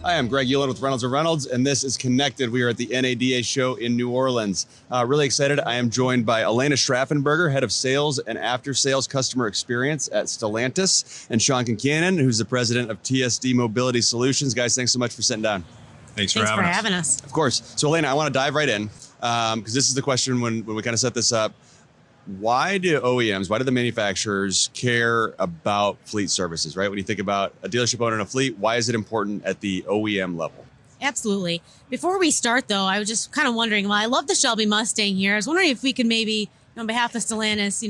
Hi, I'm Greg Uland with Reynolds & Reynolds, and this is Connected. We are at the NADA show in New Orleans. Really excited. I am joined by Alayna Schraffenberger, Head of Sales and After Sales Customer Experience at Stellantis, and Shawn Concannon, who's the President of TSD Mobility Solutions. Guys, thanks so much for sitting down. Thanks for having us. Of course. So, Alayna, I want to dive right in, because this is the question when we kind of set this up. Why do OEMs, why do the manufacturers care about fleet services, right? When you think about a dealership owner and a fleet, why is it important at the OEM level? Absolutely. Before we start, though, I was just kind of wondering, well, I love the Shelby Mustang here. I was wondering if we could maybe, on behalf of Stellantis,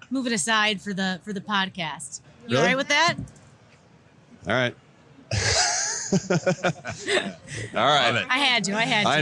move it aside for the podcast. You all right with that? All right. All right. I had to. I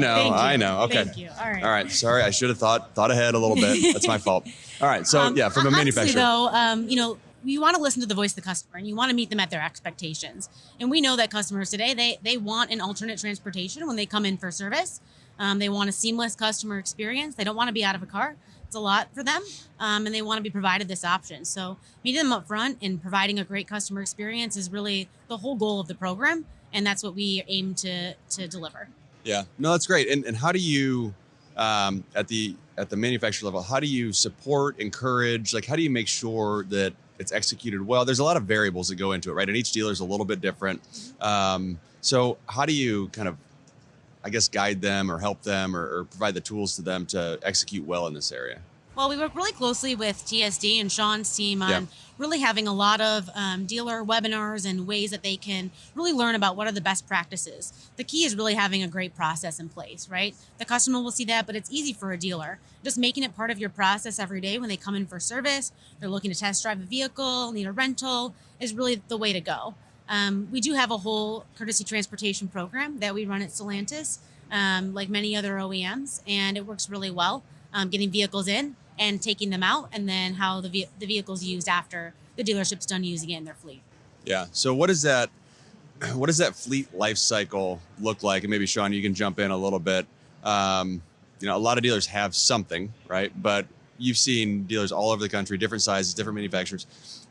know. Okay. Thank you. All right. Sorry, I should have thought ahead a little bit. That's my fault. All right. So from a manufacturer, honestly, though, you want to listen to the voice of the customer and you want to meet them at their expectations. And we know that customers today, they want an alternate transportation when they come in for service. They want a seamless customer experience. They don't want to be out of a car. It's a lot for them, and they want to be provided this option. So meeting them up front and providing a great customer experience is really the whole goal of the program. And that's what we aim to deliver. Yeah, no, that's great. And how do you, at the manufacturer level, how do you support, encourage, how do you make sure that it's executed well? There's a lot of variables that go into it, right? And each dealer is a little bit different. So how do you kind of, I guess, guide them or help them or provide the tools to them to execute well in this area? Well, we work really closely with TSD and Shawn's team on really having a lot of dealer webinars and ways that they can really learn about what are the best practices. The key is really having a great process in place, right? The customer will see that, but it's easy for a dealer. Just making it part of your process every day when they come in for service, they're looking to test drive a vehicle, need a rental, is really the way to go. We do have a whole courtesy transportation program that we run at Stellantis, like many other OEMs, and it works really well, getting vehicles in and taking them out, and then how the vehicle's used after the dealership's done using it in their fleet. Yeah. So what does that fleet life cycle look like? And maybe Shawn, you can jump in a little bit. A lot of dealers have something, right? But you've seen dealers all over the country, different sizes, different manufacturers.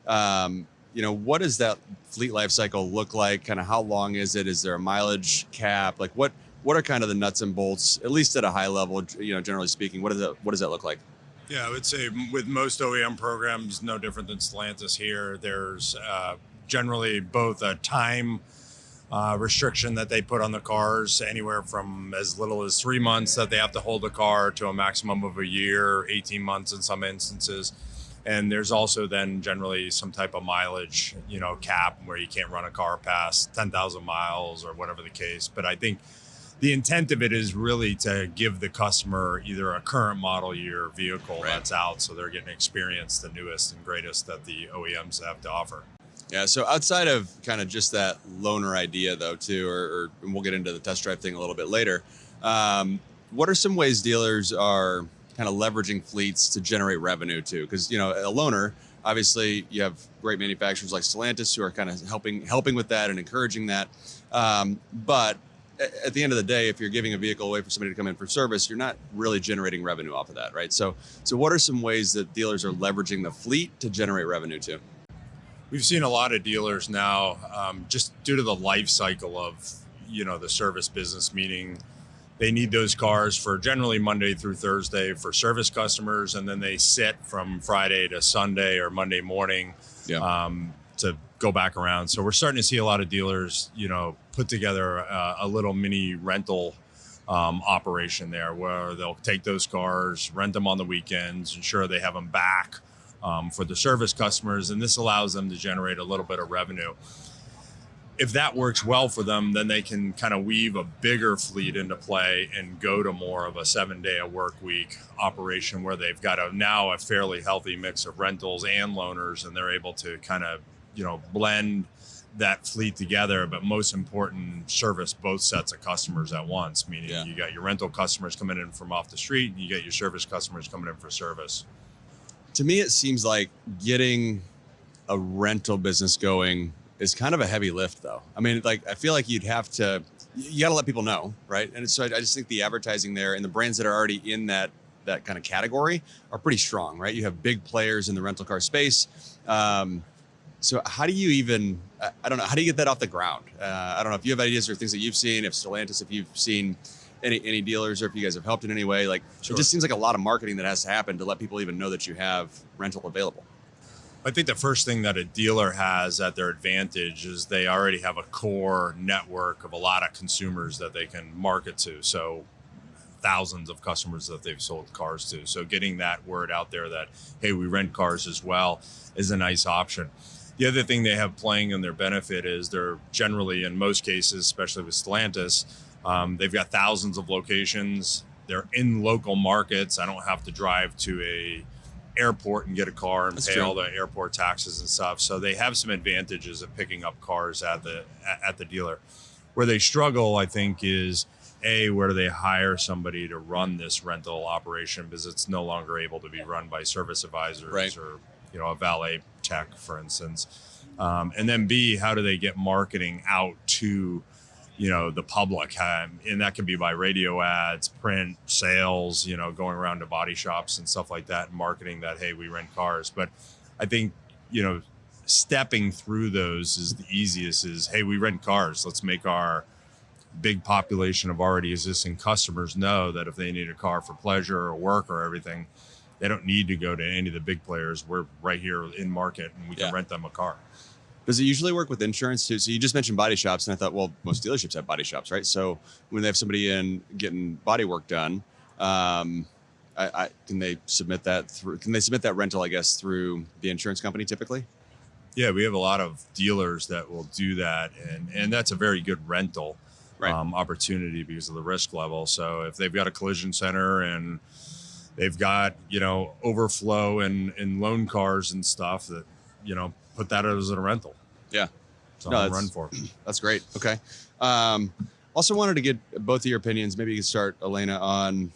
What does that fleet life cycle look like? Kind of how long is it? Is there a mileage cap? What are kind of the nuts and bolts, at least at a high level, generally speaking? What does that look like? Yeah, I would say with most OEM programs, no different than Stellantis here, there's generally both a time restriction that they put on the cars, anywhere from as little as 3 months that they have to hold the car to a maximum of a year, 18 months in some instances. And there's also then generally some type of mileage, cap where you can't run a car past 10,000 miles or whatever the case. But I think the intent of it is really to give the customer either a current model year vehicle that's out, so they're getting to experience the newest and greatest that the OEMs have to offer. Yeah, so outside of kind of just that loaner idea, though, too, and we'll get into the test drive thing a little bit later, what are some ways dealers are kind of leveraging fleets to generate revenue, too? Because, a loaner, obviously, you have great manufacturers like Stellantis who are kind of helping with that and encouraging that. But at the end of the day, if you're giving a vehicle away for somebody to come in for service, you're not really generating revenue off of that, right? So what are some ways that dealers are leveraging the fleet to generate revenue too? We've seen a lot of dealers now, just due to the life cycle of, the service business, meaning they need those cars for generally Monday through Thursday for service customers, and then they sit from Friday to Sunday or Monday morning to go back around. So we're starting to see a lot of dealers, put together a little mini rental operation there where they'll take those cars, rent them on the weekends, ensure they have them back for the service customers. And this allows them to generate a little bit of revenue. If that works well for them, then they can kind of weave a bigger fleet into play and go to more of a 7-day-a-work week operation where they've got now a fairly healthy mix of rentals and loaners, and they're able to kind of blend that fleet together, but most important, service both sets of customers at once, meaning you got your rental customers coming in from off the street and you get your service customers coming in for service. To me, it seems like getting a rental business going is kind of a heavy lift, though. I mean, I feel like you got to let people know, right? And so I just think the advertising there and the brands that are already in that kind of category are pretty strong, right? You have big players in the rental car space. So how do you even, I don't know, how do you get that off the ground? I don't know if you have ideas or things that you've seen, if Stellantis, if you've seen any dealers, or if you guys have helped in any way. Like, Sure. It just seems like a lot of marketing that has to happen to let people even know that you have rental available. I think the first thing that a dealer has at their advantage is they already have a core network of a lot of consumers that they can market to. So thousands of customers that they've sold cars to. So getting that word out there that, hey, we rent cars as well is a nice option. The other thing they have playing in their benefit is they're generally, in most cases, especially with Stellantis, they've got thousands of locations. They're in local markets. I don't have to drive to a airport and get a car and pay all the airport taxes and stuff. So they have some advantages of picking up cars at the dealer. Where they struggle, I think, is where do they hire somebody to run this rental operation, because it's no longer able to be run by service advisors or a valet tech, for instance. And then B, how do they get marketing out to the public? And that can be by radio ads, print, sales, going around to body shops and stuff like that, and marketing that, hey, we rent cars. But I think, stepping through those is the easiest is, hey, we rent cars. Let's make our big population of already existing customers know that if they need a car for pleasure or work or everything, they don't need to go to any of the big players. We're right here in market and we can rent them a car. Does it usually work with insurance too? So you just mentioned body shops, and I thought, well, most dealerships have body shops, right? So when they have somebody in getting body work done, can they submit that through? Can they submit that rental, I guess, through the insurance company typically? Yeah, we have a lot of dealers that will do that, and that's a very good rental opportunity because of the risk level. So if they've got a collision center and they've got overflow in loan cars and stuff, that put that as a rental. Yeah. So I'll run for. That's great. Okay. Also wanted to get both of your opinions. Maybe you can start, Alayna, on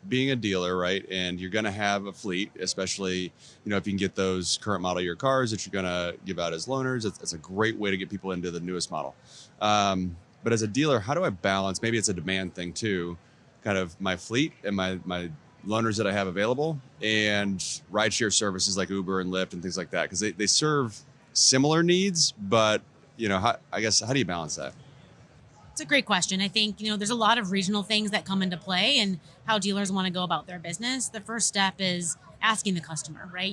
being a dealer, right? And you're going to have a fleet, especially, if you can get those current model year cars that you're going to give out as loaners. It's a great way to get people into the newest model. But as a dealer, how do I balance, maybe it's a demand thing too, kind of my fleet and my loaners that I have available and rideshare services like Uber and Lyft and things like that? Because they serve similar needs, but how do you balance that? It's a great question. I think, there's a lot of regional things that come into play and how dealers want to go about their business. The first step is asking the customer, right?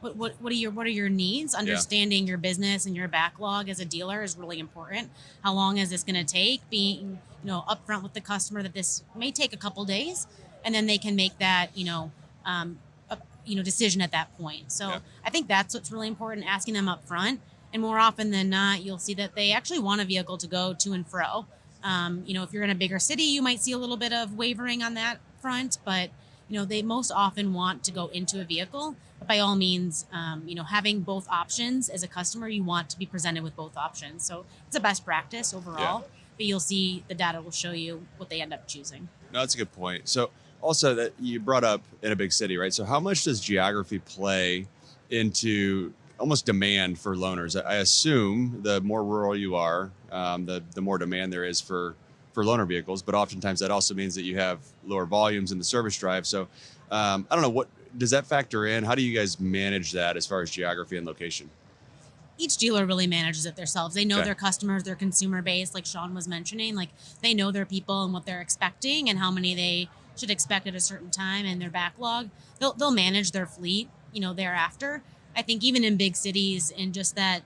What are your needs? Understanding your business and your backlog as a dealer is really important. How long is this going to take? Being, upfront with the customer that this may take a couple days, and then they can make that, decision at that point. So I think that's what's really important, asking them up front. And more often than not, you'll see that they actually want a vehicle to go to and fro. If you're in a bigger city, you might see a little bit of wavering on that front, but they most often want to go into a vehicle. But by all means, having both options as a customer, you want to be presented with both options. So it's a best practice overall, but you'll see the data will show you what they end up choosing. No, that's a good point. So also that you brought up in a big city, right? So how much does geography play into almost demand for loaners? I assume the more rural you are, the more demand there is for loaner vehicles, but oftentimes that also means that you have lower volumes in the service drive. So I don't know, what does that factor in? How do you guys manage that as far as geography and location? Each dealer really manages it themselves. They know their customers, their consumer base, like Shawn was mentioning, like they know their people and what they're expecting and how many they should expect at a certain time and their backlog. They'll manage their fleet, thereafter. I think even in big cities, and just that,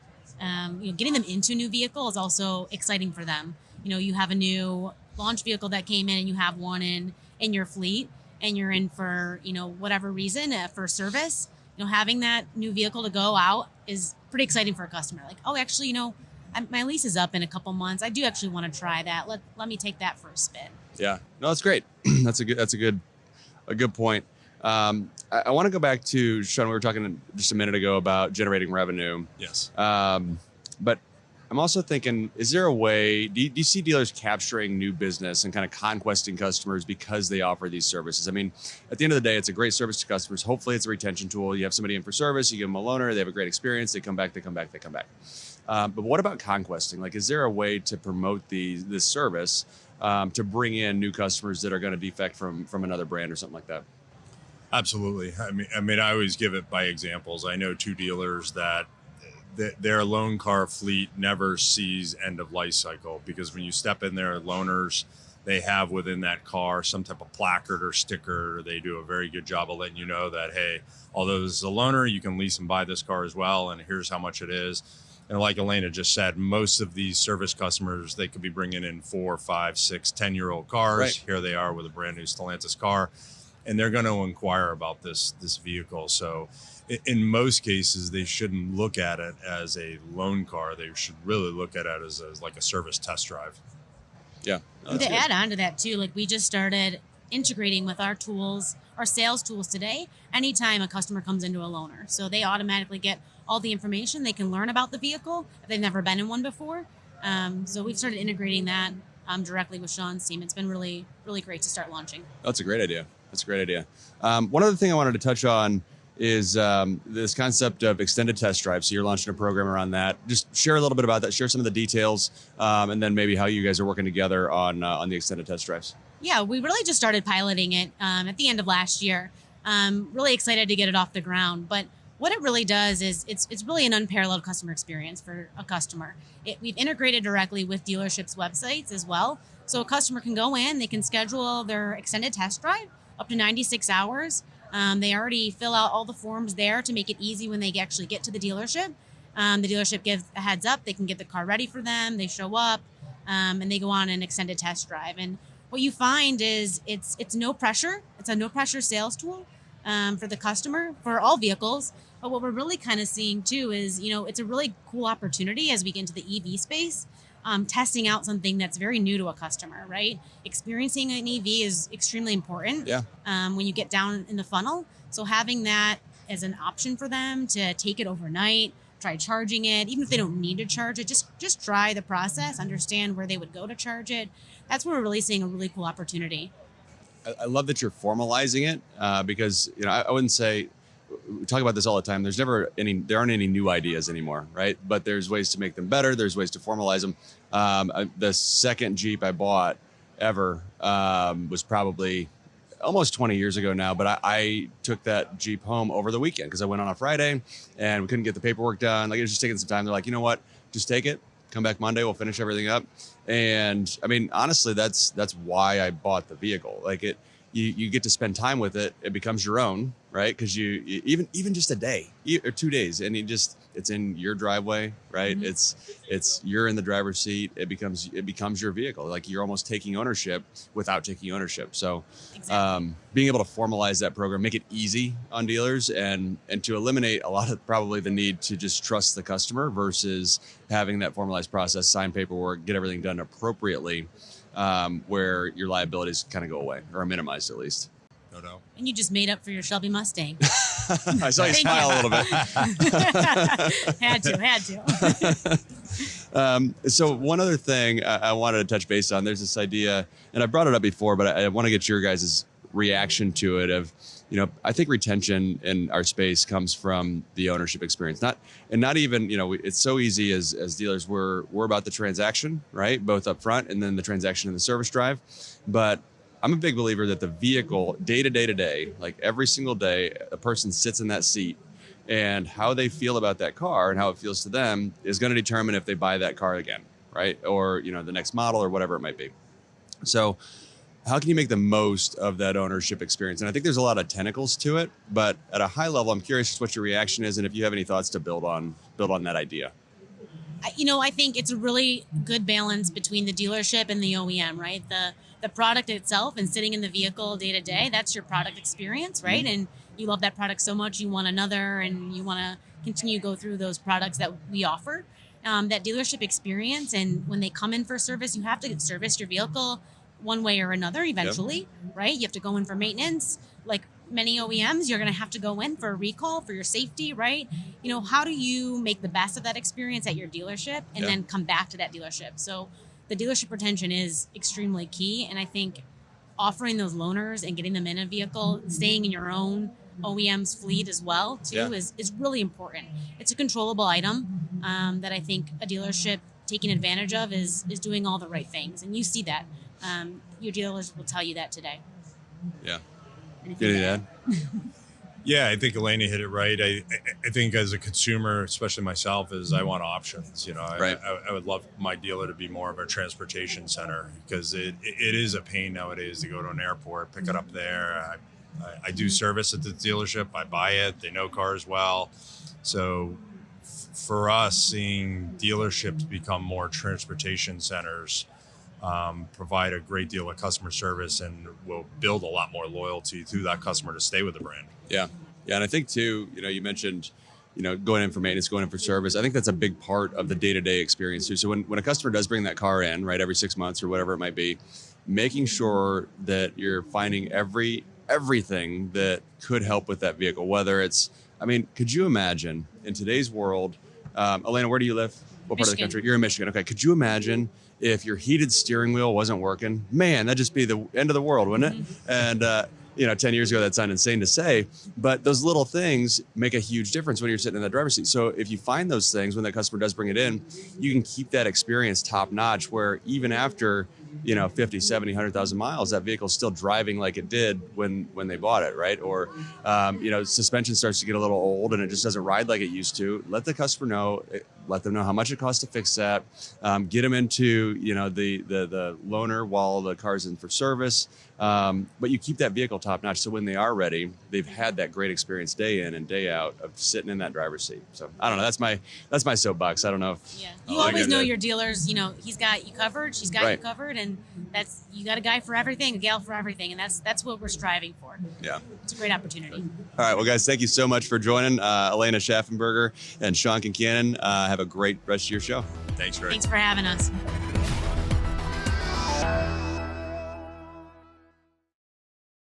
getting them into a new vehicle is also exciting for them. You have a new launch vehicle that came in and you have one in your fleet and you're in for, whatever reason for service, having that new vehicle to go out is pretty exciting for a customer. Like, oh, actually, my lease is up in a couple months. I do actually want to try that. Let me take that for a spin. Yeah, no, that's great. That's a good point. I want to go back to Shawn. We were talking just a minute ago about generating revenue. Yes. But I'm also thinking, is there a way, do you see dealers capturing new business and kind of conquesting customers because they offer these services? I mean, at the end of the day, it's a great service to customers. Hopefully it's a retention tool. You have somebody in for service, you give them a loaner, they have a great experience, they come back. But what about conquesting? Like, is there a way to promote this service to bring in new customers that are going to defect from another brand or something like that? Absolutely. I mean, I always give it by examples. I know two dealers that their loan car fleet never sees end of life cycle, because when you step in there, loaners, they have within that car some type of placard or sticker. They do a very good job of letting you know that, hey, although this is a loaner, you can lease and buy this car as well, and here's how much it is. And like Alayna just said, most of these service customers, they could be bringing in 4, 5, 6, 10-year-old cars. Right. Here they are with a brand new Stellantis car, and they're going to inquire about this vehicle. So in most cases, they shouldn't look at it as a loan car. They should really look at it as like a service test drive. Yeah. And to add on to that too, like we just started integrating with our tools, our sales tools today, anytime a customer comes into a loaner. So they automatically get all the information. They can learn about the vehicle if they've never been in one before. So we've started integrating that directly with Shawn's team. It's been really, really great to start launching. That's a great idea. One other thing I wanted to touch on is this concept of extended test drive. So you're launching a program around that. Just share a little bit about that. Share some of the details, and then maybe how you guys are working together on the extended test drives. Yeah, we really just started piloting it at the end of last year. Really excited to get it off the ground. But what it really does is it's really an unparalleled customer experience for a customer. We've integrated directly with dealerships' websites as well. So a customer can go in, they can schedule their extended test drive up to 96 hours. They already fill out all the forms there to make it easy when they actually get to the dealership. The dealership gives a heads up. They can get the car ready for them. They show up, and they go on an extended test drive. And what you find is it's no pressure. It's a no pressure sales tool for the customer for all vehicles. But what we're really kind of seeing too is, it's a really cool opportunity as we get into the EV space. Testing out something that's very new to a customer, right? Experiencing an EV is extremely important. Yeah. When you get down in the funnel. So having that as an option for them to take it overnight, try charging it, even if they don't need to charge it, just try the process, understand where they would go to charge it. That's where we're really seeing a really cool opportunity. I love that you're formalizing it because I wouldn't say, we talk about this all the time. There aren't any new ideas anymore, right? But there's ways to make them better. There's ways to formalize them. The second Jeep I bought ever was probably almost 20 years ago now, but I took that Jeep home over the weekend because I went on a Friday and we couldn't get the paperwork done. Like, it was just taking some time. They're like, you know what? Just take it. Come back Monday. We'll finish everything up. And I mean, honestly, that's why I bought the vehicle. Like, you get to spend time with it. It becomes your own, right? Because you even just a day or 2 days, and it's in your driveway, right? Mm-hmm. You're in the driver's seat. It becomes your vehicle. Like, you're almost taking ownership without taking ownership. So, exactly. Being able to formalize that program, make it easy on dealers, and to eliminate a lot of probably the need to just trust the customer versus having that formalized process, sign paperwork, get everything done appropriately. Where your liabilities kind of go away or are minimized at least. No doubt. And you just made up for your Shelby Mustang. I saw you smile a little bit. Had to. So one other thing I wanted to touch base on, there's this idea, and I brought it up before, but I want to get your guys' reaction to it of, I think retention in our space comes from the ownership experience. Not even, it's so easy as dealers, we're about the transaction, right? Both up front and then the transaction in the service drive. But I'm a big believer that the vehicle, day to day, like every single day, a person sits in that seat, and how they feel about that car and how it feels to them is going to determine if they buy that car again, right? Or, the next model or whatever it might be. So how can you make the most of that ownership experience? And I think there's a lot of tentacles to it, but at a high level, I'm curious just what your reaction is and if you have any thoughts to build on that idea. I think it's a really good balance between the dealership and the OEM, right? The product itself and sitting in the vehicle day to day, that's your product experience, right? Mm-hmm. And you love that product so much, you want another, and you want to continue to go through those products that we offer. That dealership experience, and when they come in for service, you have to service your vehicle one way or another eventually, right? You have to go in for maintenance. Like many OEMs, you're going to have to go in for a recall for your safety, right? How do you make the best of that experience at your dealership and then come back to that dealership? So the dealership retention is extremely key. And I think offering those loaners and getting them in a vehicle, staying in your own OEM's fleet as well, too, is really important. It's a controllable item that I think a dealership taking advantage of is doing all the right things. And you see that. Your dealers will tell you that today. Yeah. Good to add. Yeah, I think Alayna hit it right. I think as a consumer, especially myself, is I want options. Right. I would love my dealer to be more of a transportation center, because it is a pain nowadays to go to an airport, pick it up there. I do service at the dealership. I buy it. They know cars well. So for us, seeing dealerships become more transportation centers, provide a great deal of customer service, and will build a lot more loyalty through that customer to stay with the brand. Yeah. Yeah. And I think too, you mentioned, going in for maintenance, going in for service. I think that's a big part of the day-to-day experience too. So when a customer does bring that car in, right, every 6 months or whatever it might be, making sure that you're finding everything that could help with that vehicle, whether it's, could you imagine in today's world, Alayna, where do you live? What part of the country? You're in Michigan. Okay. Could you imagine if your heated steering wheel wasn't working? Man, that'd just be the end of the world, wouldn't it? And, 10 years ago, that sounded insane to say, but those little things make a huge difference when you're sitting in that driver's seat. So if you find those things when that customer does bring it in, you can keep that experience top notch, where even after, 50, 70, 100,000 miles, that vehicle's still driving like it did when they bought it, right? Or, suspension starts to get a little old and it just doesn't ride like it used to. Let the customer know, let them know how much it costs to fix that. Get them into, the loaner while the car's in for service. But you keep that vehicle top notch, so when they are ready, they've had that great experience day in and day out of sitting in that driver's seat. So I don't know. That's my soapbox. I don't know if you always know your dealers. He's got you covered. She's got you covered, and you got a guy for everything, a gal for everything, and that's what we're striving for. Yeah, it's a great opportunity. All right, well, guys, thank you so much for joining, Alayna Schraffenberger and Shawn Concannon. Have a great rest of your show. Thanks, Greg. Thanks for having us.